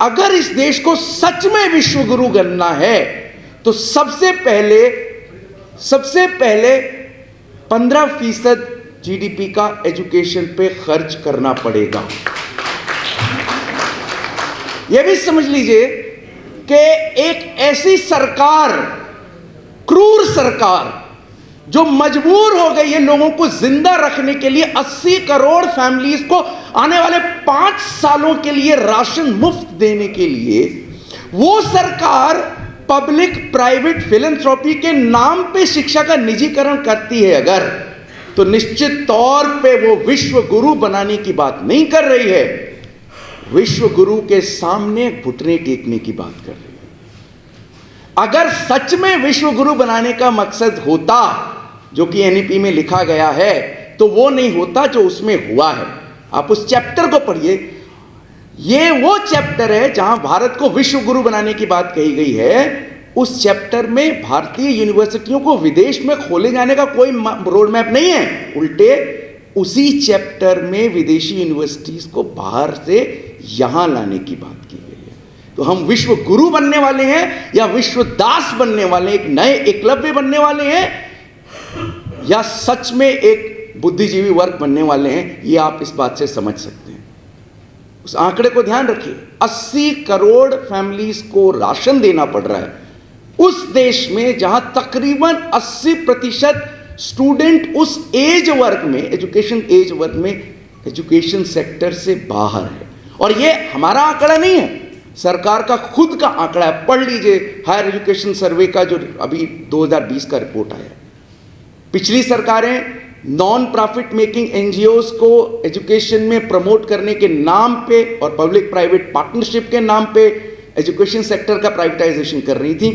अगर इस देश को सच में विश्व गुरु बनना है तो सबसे पहले 15% जीडीपी का एजुकेशन पे खर्च करना पड़ेगा। यह भी समझ लीजिए कि एक ऐसी सरकार, क्रूर सरकार, जो मजबूर हो गई है लोगों को जिंदा रखने के लिए 80 करोड़ फैमिलीज को आने वाले 5 सालों के लिए राशन मुफ्त देने के लिए, वो सरकार पब्लिक प्राइवेट फिलैंथ्रोपी के नाम पे शिक्षा का निजीकरण करती है अगर, तो निश्चित तौर पे वो विश्व गुरु बनाने की बात नहीं कर रही है, विश्व गुरु के सामने घुटने टेकने की बात कर रही है। अगर सच में विश्व गुरु बनाने का मकसद होता जो कि एनईपी में लिखा गया है, तो वो नहीं होता जो उसमें हुआ है। आप उस चैप्टर को पढ़िए, ये वो चैप्टर है जहां भारत को विश्व गुरु बनाने की बात कही गई है। उस चैप्टर में भारतीय यूनिवर्सिटियों को विदेश में खोले जाने का कोई रोड मैप नहीं है, उल्टे उसी चैप्टर में विदेशी यूनिवर्सिटीज को बाहर से यहां लाने की बात की गई है। तो हम विश्व गुरु बनने वाले हैं या विश्व दास बनने वाले हैं, एक नए एकलव्य बनने वाले हैं, या सच में एक बुद्धिजीवी वर्ग बनने वाले हैं, ये आप इस बात से समझ सकते हैं। उस आंकड़े को ध्यान रखिए, 80 करोड़ फैमिलीज को राशन देना पड़ रहा है उस देश में जहां तकरीबन 80% स्टूडेंट उस एज वर्ग में, एजुकेशन एज वर्ग में, एजुकेशन सेक्टर से बाहर है। और ये हमारा आंकड़ा नहीं है, सरकार का खुद का आंकड़ा है। पढ़ लीजिए हायर एजुकेशन सर्वे का जो अभी 2020 का रिपोर्ट आया है। पिछली सरकारें नॉन प्रॉफिट मेकिंग एनजीओज को एजुकेशन में प्रमोट करने के नाम पे और पब्लिक प्राइवेट पार्टनरशिप के नाम पे एजुकेशन सेक्टर का प्राइवेटाइजेशन कर रही थी,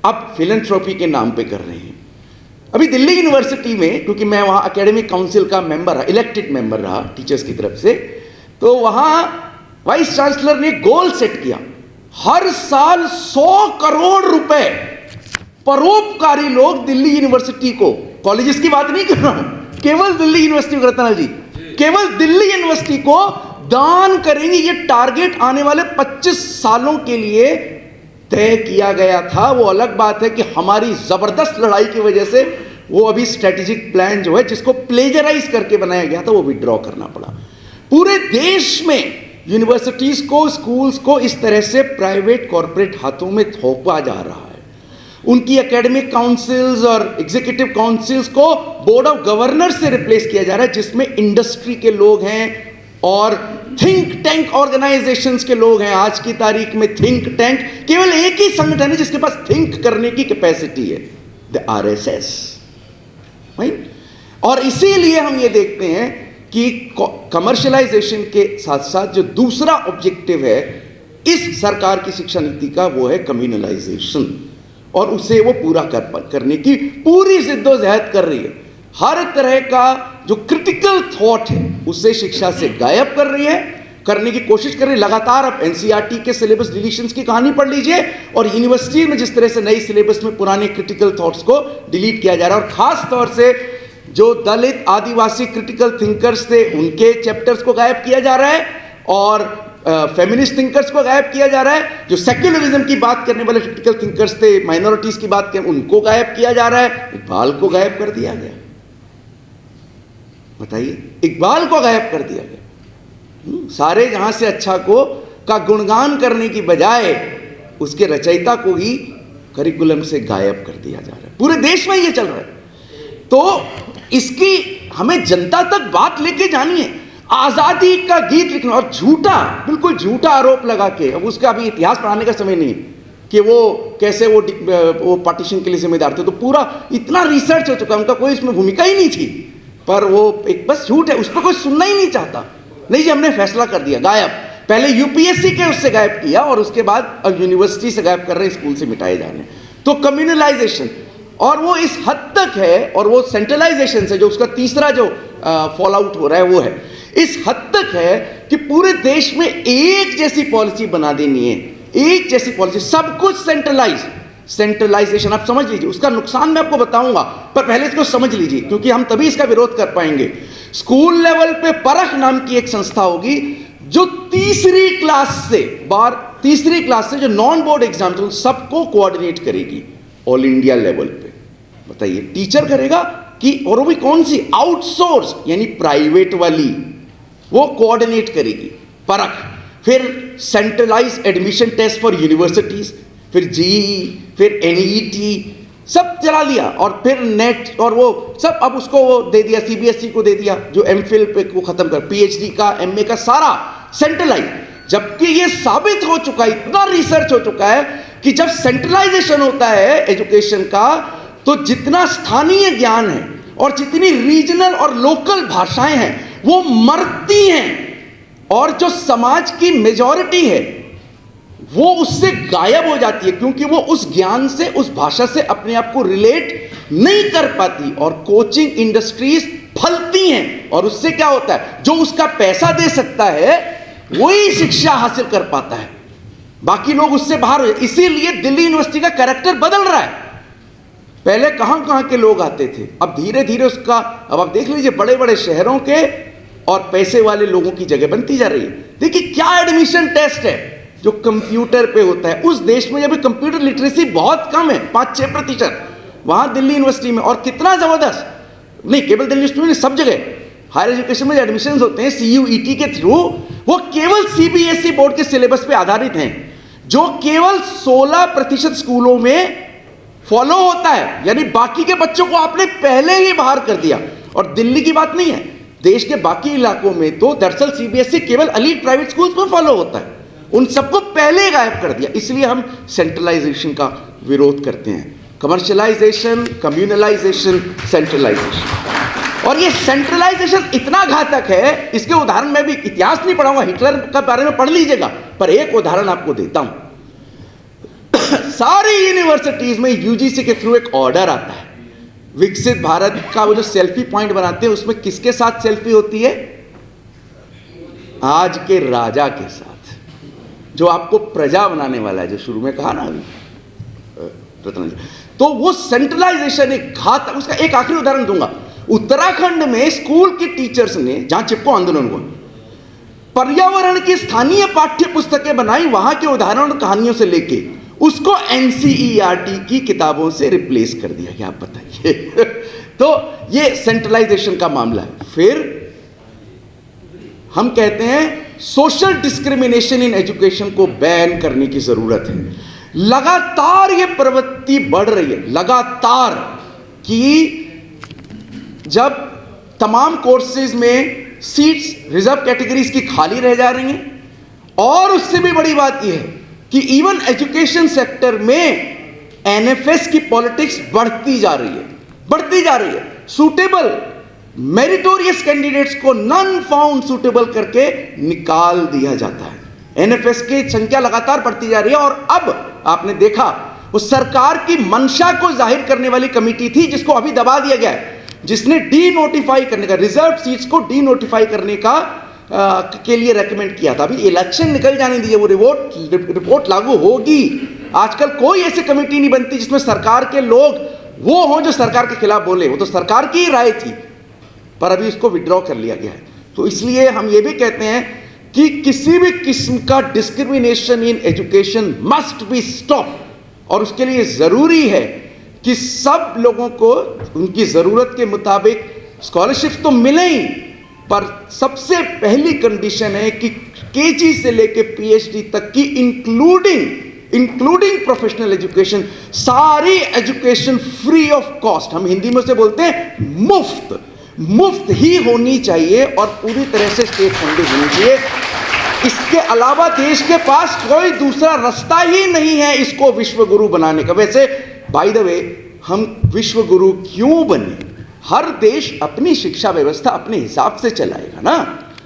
अब फिलैंथ्रोपी के नाम पे कर रही हैं। अभी दिल्ली यूनिवर्सिटी में, क्योंकि मैं वहाँ एकेडमिक काउंसिल का मेंबर रहा, इलेक्टेड मेंबर रहा टीचर्स की तरफ से, तो वहाँ वाइस चांसलर ने गोल सेट किया, हर साल 100 करोड़ रुपए परोपकारी लोग दिल्ली यूनिवर्सिटी को, कॉलेजेस की बात नहीं कर रहा हूं, केवल दिल्ली यूनिवर्सिटी को, रतनलाल जी, केवल दिल्ली यूनिवर्सिटी को दान करेंगे। ये टारगेट आने वाले 25 सालों के लिए तय किया गया था। वो अलग बात है कि हमारी जबरदस्त लड़ाई की वजह से वो अभी स्ट्रेटेजिक प्लान जो है, जिसको प्लेजराइज करके बनाया गया था, वो विड्रॉ करना पड़ा। पूरे देश में यूनिवर्सिटीज को, स्कूल्स को इस तरह से प्राइवेट कॉर्पोरेट हाथों में थोपा जा रहा है। उनकी एकेडमिक काउंसिल्स और एग्जीक्यूटिव काउंसिल्स को बोर्ड ऑफ गवर्नर से रिप्लेस किया जा रहा है, जिसमें इंडस्ट्री के लोग हैं और थिंक टैंक ऑर्गेनाइजेशंस के लोग हैं। आज की तारीख में थिंक टैंक केवल एक ही संगठन है जिसके पास थिंक करने की कैपेसिटी है, द आरएसएस। और इसीलिए हम ये देखते हैं कि कमर्शियलाइजेशन के साथ साथ जो दूसरा ऑब्जेक्टिव है इस सरकार की शिक्षा नीति का, वो है कम्युनलाइजेशन, और उसे वो पूरा करने की पूरी जिद्दोजहद कर रही है। हर तरह का जो क्रिटिकल थॉट है उसे शिक्षा से गायब कर रही है, करने की कोशिश कर रही है। लगातार आप एनसीईआरटी के सिलेबस डिलीशंस की कहानी पढ़ लीजिए, और यूनिवर्सिटी में जिस तरह से नई सिलेबस में पुराने क्रिटिकल थॉट्स को डिलीट किया जा रहा है। और खास तौर से जो दलित आदिवासी क्रिटिकल थिंकर्स थे उनके चैप्टर्स को गायब किया जा रहा है, और फेमिनिस्ट थिंकर्स को गायब किया जा रहा है। जो सेक्युलरिज्म की बात करने वाले क्रिटिकल थिंकर्स थे, माइनॉरिटीज की बात करें, उनको गायब किया जा रहा है। इकबाल को गायब कर दिया गया, बताइए, इकबाल को गायब कर दिया गया। सारे जहां से अच्छा को का गुणगान करने की बजाय उसके रचयिता को ही करिकुलम से गायब कर दिया जा रहा है। पूरे देश में ये चल रहा है। तो इसकी हमें जनता तक बात लेके जानी है। आजादी का गीत लिखना और झूठा, बिल्कुल झूठा आरोप लगा के, अब उसका अभी इतिहास पढ़ाने का समय नहीं है कि वो कैसे वो पार्टीशन के लिए जिम्मेदार थे। तो पूरा इतना रिसर्च हो चुका, उनका कोई इसमें भूमिका ही नहीं थी, पर वो एक बस झूठ है, उस पर कोई सुनना ही नहीं चाहता। नहीं जी, हमने फैसला कर दिया, गायब। पहले यूपीएससी के उससे गायब किया, और उसके बाद अब यूनिवर्सिटी से गायब कर रहे हैं, स्कूल से मिटाए जा रहे हैं। तो कम्युनलाइजेशन, और वो इस हद तक है, और वो सेंट्रलाइजेशन से जो उसका तीसरा जो फॉल आउट हो रहा है वो है, इस हद तक है कि पूरे देश में एक जैसी पॉलिसी बना देनी है, एक जैसी पॉलिसी, सब कुछ सेंट्रलाइजेशन। आप समझ लीजिए, उसका नुकसान मैं आपको बताऊंगा, पर पहले इसको समझ लीजिए, क्योंकि हम तभी इसका विरोध कर पाएंगे। स्कूल लेवल पे परख नाम की एक संस्था होगी जो तीसरी क्लास से जो नॉन बोर्ड एग्जाम थे उन सबको कोऑर्डिनेट करेगी ऑल इंडिया लेवल पे। बताइए, टीचर करेगा कि, और वो भी कौन सी, आउटसोर्स यानी प्राइवेट वाली, वो कोऑर्डिनेट करेगी परख। फिर centralise admission test for universities, फिर जेईई, फिर एनईटी, सब चला लिया, और फिर नेट और वो सब अब उसको वो दे दिया, सीबीएसई को दे दिया, जो एमफिल पे को खत्म कर, पीएचडी का, एमए का, सारा सेंट्रलाइज। जबकि ये साबित हो चुका है, इतना रिसर्च हो चुका है कि जब सेंट्रलाइजेशन होता है एजुकेशन का, तो जितना स्थानीय ज्ञान है और जितनी रीजनल और लोकल भाषाएं हैं वो मरती हैं, और जो समाज की मेजॉरिटी है वो उससे गायब हो जाती है, क्योंकि वो उस ज्ञान से, उस भाषा से अपने आप को रिलेट नहीं कर पाती, और कोचिंग इंडस्ट्रीज फलती हैं, और उससे क्या होता है, जो उसका पैसा दे सकता है वही शिक्षा हासिल कर पाता है, बाकी लोग उससे बाहर हो। इसीलिए दिल्ली यूनिवर्सिटी का कैरेक्टर बदल रहा है। पहले कहां कहां के लोग आते थे, अब धीरे धीरे उसका, अब आप देख लीजिए बड़े बड़े शहरों के और पैसे वाले लोगों की जगह बनती जा रही है। देखिए क्या एडमिशन टेस्ट है जो कंप्यूटर पे होता है। उस देश में जब कंप्यूटर लिटरेसी बहुत कम है, 5-6%, वहां दिल्ली यूनिवर्सिटी में, और कितना जबरदस्त, नहीं केवल दिल्ली यूनिवर्सिटी में, सब जगह हायर एजुकेशन में एडमिशन होते हैं CUET के थ्रू, वो केवल CBSE बोर्ड के सिलेबस पे आधारित हैं, जो केवल 16% स्कूलों में फॉलो होता है, यानी बाकी के बच्चों को आपने पहले ही बाहर कर दिया। और दिल्ली की बात नहीं है, देश के बाकी इलाकों में तो दरअसल CBSE केवल एलीट प्राइवेट स्कूल्स में फॉलो होता है, उन सबको पहले गायब कर दिया। इसलिए हम सेंट्रलाइजेशन का विरोध करते हैं, कमर्शियलाइजेशन, कम्युनलाइजेशन, सेंट्रलाइजेशन। और ये सेंट्रलाइजेशन इतना घातक है, इसके उदाहरण मैं भी इतिहास नहीं पढ़ाऊंगा, हिटलर का बारे में पढ़ लीजिएगा, पर एक उदाहरण आपको देता हूं। सारी यूनिवर्सिटीज में UGC के थ्रू एक ऑर्डर आता है, विकसित भारत का वो जो सेल्फी पॉइंट बनाते हैं उसमें किसके साथ सेल्फी होती है, आज के राजा के साथ, जो आपको प्रजा बनाने वाला है, जो शुरू में कहा ना अभी। तो वो सेंट्रलाइजेशन एक घातक। उसका एक आखिरी उदाहरण दूंगा। उत्तराखंड में स्कूल के टीचर्स ने, जहां चिपको आंदोलन हुआ, पर्यावरण की स्थानीय पाठ्य पुस्तकें बनाई, वहां के उदाहरण और कहानियों से लेके उसको NCERT की किताबों से रिप्लेस कर दिया गया। आप बताइए। तो ये सेंट्रलाइजेशन का मामला है। फिर हम कहते हैं सोशल डिस्क्रिमिनेशन इन एजुकेशन को बैन करने की जरूरत है। लगातार ये प्रवृत्ति बढ़ रही है, लगातार, कि जब तमाम कोर्सेज में सीट्स रिजर्व कैटेगरीज की खाली रह जा रही हैं, और उससे भी बड़ी बात यह है कि इवन एजुकेशन सेक्टर में NFS की पॉलिटिक्स बढ़ती जा रही है। सूटेबल मेरिटोरियस कैंडिडेट्स को नॉन फाउंड सूटेबल करके निकाल दिया जाता है। NFS की संख्या लगातार बढ़ती जा रही है, और अब आपने देखा वो सरकार की मंशा को जाहिर करने वाली कमेटी थी, जिसको अभी दबा दिया गया है, जिसने डी नोटिफाई करने का, रिजर्व सीट्स को डी नोटिफाई करने का के लिए रेकमेंड किया था। अभी इलेक्शन निकल जाने दीजिए, वो रिपोर्ट लागू होगी। आजकल कोई ऐसी कमेटी नहीं बनती जिसमें सरकार के लोग वो हों जो सरकार के खिलाफ बोले। वो तो सरकार की ही राय थी, पर अभी इसको विड्रॉ कर लिया गया है। तो इसलिए हम ये भी कहते हैं कि किसी भी किस्म का discrimination in education must be stop, और उसके लिए जरूरी है कि सब लोगों को उनकी जरूरत के मुताबिक स्कॉलरशिप तो मिले ही, पर सबसे पहली कंडीशन है कि KG से लेके PhD तक की इंक्लूडिंग प्रोफेशनल एजुकेशन, सारी एजुकेशन फ्री ऑफ कॉस्ट, हम हिंदी में से बोलते हैं मुफ्त ही होनी चाहिए, और पूरी तरह से स्टेट फंडेड होनी चाहिए। इसके अलावा देश के पास कोई दूसरा रास्ता ही नहीं है इसको विश्व गुरु बनाने का। वैसे बाय द वे, हम विश्व गुरु क्यों बने? हर देश अपनी शिक्षा व्यवस्था अपने हिसाब से चलाएगा ना।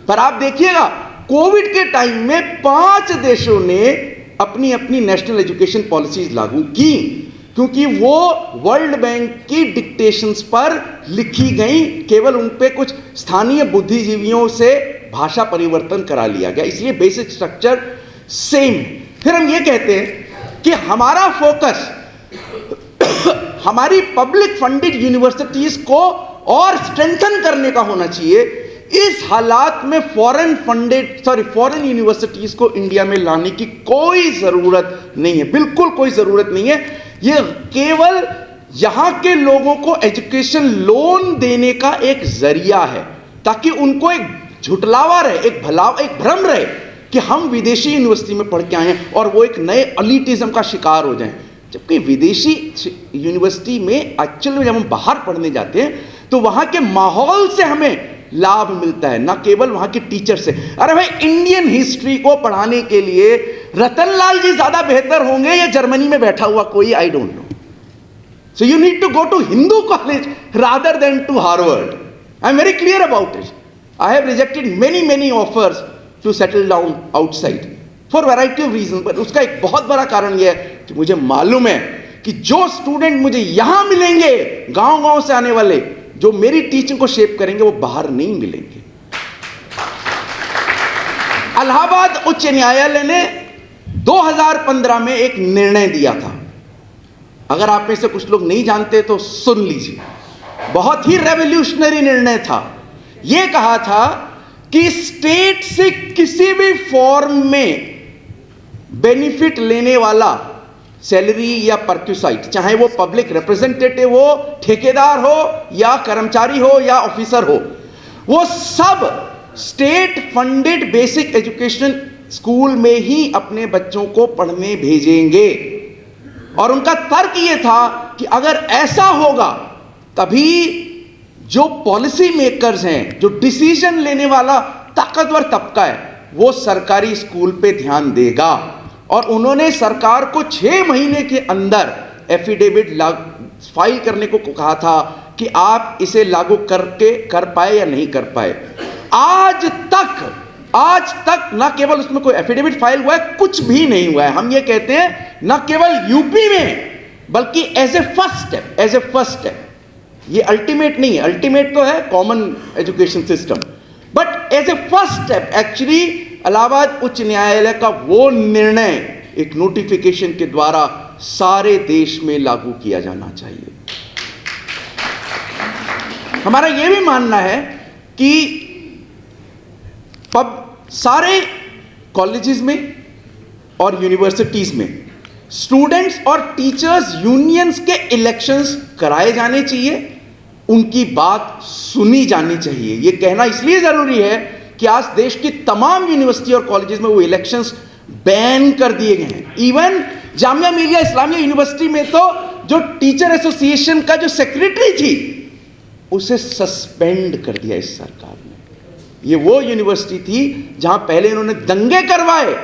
पर आप देखिएगा, कोविड के टाइम में 5 देशों ने अपनी अपनी नेशनल एजुकेशन पॉलिसीज लागू की, क्योंकि वो वर्ल्ड बैंक की डिक्टेशंस पर लिखी गई, केवल उन पे कुछ स्थानीय बुद्धिजीवियों से भाषा परिवर्तन करा लिया गया, इसलिए बेसिक स्ट्रक्चर सेम है। फिर हम ये कहते हैं कि हमारा फोकस हमारी पब्लिक फंडेड यूनिवर्सिटीज को और स्ट्रेंथन करने का होना चाहिए। इस हालात में फॉरेन यूनिवर्सिटीज को इंडिया में लाने की कोई जरूरत नहीं है, बिल्कुल कोई जरूरत नहीं है। ये केवल यहां के लोगों को एजुकेशन लोन देने का एक जरिया है, ताकि उनको एक झुटलावा रहे, एक भ्रम रहे कि हम विदेशी यूनिवर्सिटी में पढ़ के आए हैं और वो एक नए एलिटिज्म का शिकार हो जाएं। जबकि विदेशी यूनिवर्सिटी में एक्चुअल में जब हम बाहर पढ़ने जाते हैं तो वहां के माहौल से हमें लाभ मिलता है, ना केवल वहां के टीचर से। अरे भाई, इंडियन हिस्ट्री को पढ़ाने के लिए रतनलाल जी ज्यादा बेहतर होंगे या जर्मनी में बैठा हुआ कोई? I don't know. So you need to go to Hindu college rather than to Harvard. I'm very clear about it. I have rejected many offers to settle down outside for variety of reasons. But उसका एक बहुत बड़ा कारण यह है कि मुझे मालूम है कि जो स्टूडेंट मुझे यहां मिलेंगे, गांव से आने वाले, जो मेरी टीचिंग को शेप करेंगे, वो बाहर नहीं मिलेंगे। इलाहाबाद उच्च न्यायालय ने 2015 में एक निर्णय दिया था। अगर आप में से कुछ लोग नहीं जानते तो सुन लीजिए। बहुत ही रेवोल्यूशनरी निर्णय था। यह कहा था कि स्टेट से किसी भी फॉर्म में बेनिफिट लेने वाला, सैलरी या परक्यूसाइट, चाहे वो पब्लिक रिप्रेजेंटेटिव हो, ठेकेदार हो या कर्मचारी हो या ऑफिसर हो, वो सब state funded basic education school में ही अपने बच्चों को पढ़ने भेजेंगे। और उनका तर्क यह था कि अगर ऐसा होगा तभी जो पॉलिसी मेकर्स हैं, जो डिसीजन लेने वाला ताकतवर तबका है, वो सरकारी स्कूल पे ध्यान देगा। और उन्होंने सरकार को 6 महीने के अंदर एफिडेविट फाइल करने को कहा था कि आप इसे लागू कर पाए या नहीं कर पाए। आज तक ना केवल उसमें कोई एफिडेविट फाइल हुआ है, कुछ भी नहीं हुआ है। हम ये कहते हैं ना केवल यूपी में, बल्कि एज ए फर्स्ट स्टेप, ये अल्टीमेट नहीं है, अल्टीमेट तो है common education system, but as a first step actually Allahabad उच्च न्यायालय का वो निर्णय एक नोटिफिकेशन के द्वारा सारे देश में लागू किया जाना चाहिए। हमारा यह भी मानना है कि सारे कॉलेजेस में और यूनिवर्सिटीज में स्टूडेंट्स और टीचर्स यूनियंस के इलेक्शंस कराए जाने चाहिए, उनकी बात सुनी जानी चाहिए। यह कहना इसलिए जरूरी है कि आज देश की तमाम यूनिवर्सिटी और कॉलेजेस में वो इलेक्शंस बैन कर दिए गए हैं। इवन जामिया मिलिया इस्लामिया यूनिवर्सिटी में तो जो टीचर एसोसिएशन का जो सेक्रेटरी थी, उसे सस्पेंड कर दिया इस सरकार ने। ये वो यूनिवर्सिटी थी जहां पहले इन्होंने दंगे करवाए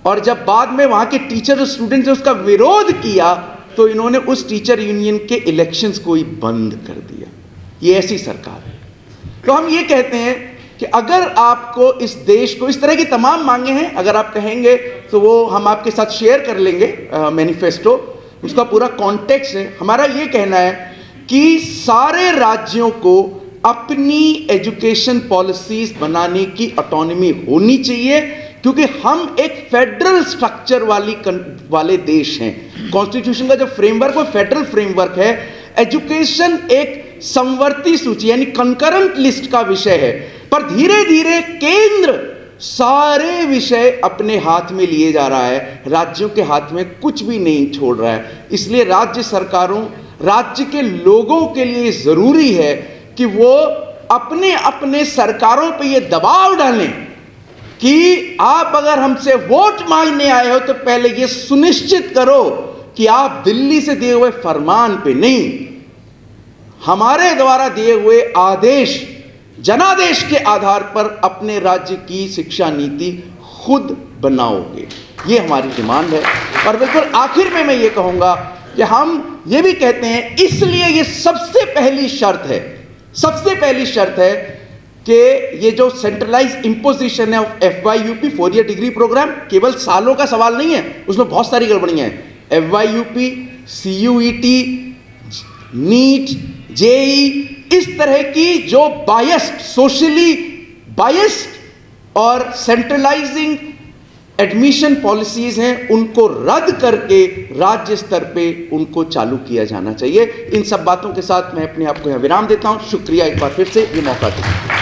और जब बाद में वहां के टीचर और स्टूडेंट्स ने उसका विरोध किया तो इन्होंने उस टीचर यूनियन के इलेक्शंस को ही बंद कर दिया। ये ऐसी सरकार है। तो हम ये कहते हैं कि अगर आपको इस देश को, इस तरह की तमाम मांगे हैं, अगर आप कहेंगे तो वो हम आपके साथ शेयर कर लेंगे मैनिफेस्टो, उसका पूरा कॉन्टेक्स्ट है। हमारा ये कहना है कि सारे राज्यों को अपनी एजुकेशन पॉलिसीज बनाने की ऑटोनॉमी होनी चाहिए, क्योंकि हम एक फेडरल स्ट्रक्चर वाले देश हैं। कॉन्स्टिट्यूशन का जो फ्रेमवर्क वो फेडरल फ्रेमवर्क है। एजुकेशन एक समवर्ती सूची यानी कंकरेंट लिस्ट का विषय है, पर धीरे धीरे केंद्र सारे विषय अपने हाथ में लिए जा रहा है, राज्यों के हाथ में कुछ भी नहीं छोड़ रहा है। इसलिए राज्य सरकारों, राज्य के लोगों के लिए जरूरी है कि वो अपने अपने सरकारों पे ये दबाव डालें कि आप अगर हमसे वोट मांगने आए हो तो पहले ये सुनिश्चित करो कि आप दिल्ली से दिए हुए फरमान पे नहीं, हमारे द्वारा दिए हुए आदेश, जनादेश के आधार पर अपने राज्य की शिक्षा नीति खुद बनाओगे। ये हमारी डिमांड है। और बिल्कुल आखिर में मैं ये कहूंगा कि हम ये भी कहते हैं, इसलिए ये सबसे पहली शर्त है कि ये जो सेंट्रलाइज इंपोजिशन है of FYUP 4 year degree programme, केवल सालों का सवाल नहीं है, उसमें बहुत सारी गड़बड़ियां हैं। FYUP, CUET, नीट, JEE, इस तरह की जो बायस्ड, सोशली बायस्ड और सेंट्रलाइजिंग एडमिशन पॉलिसीज हैं, उनको रद्द करके राज्य स्तर पे उनको चालू किया जाना चाहिए। इन सब बातों के साथ मैं अपने आप को यहाँ विराम देता हूँ। शुक्रिया एक बार फिर से ये मौका देने के लिए।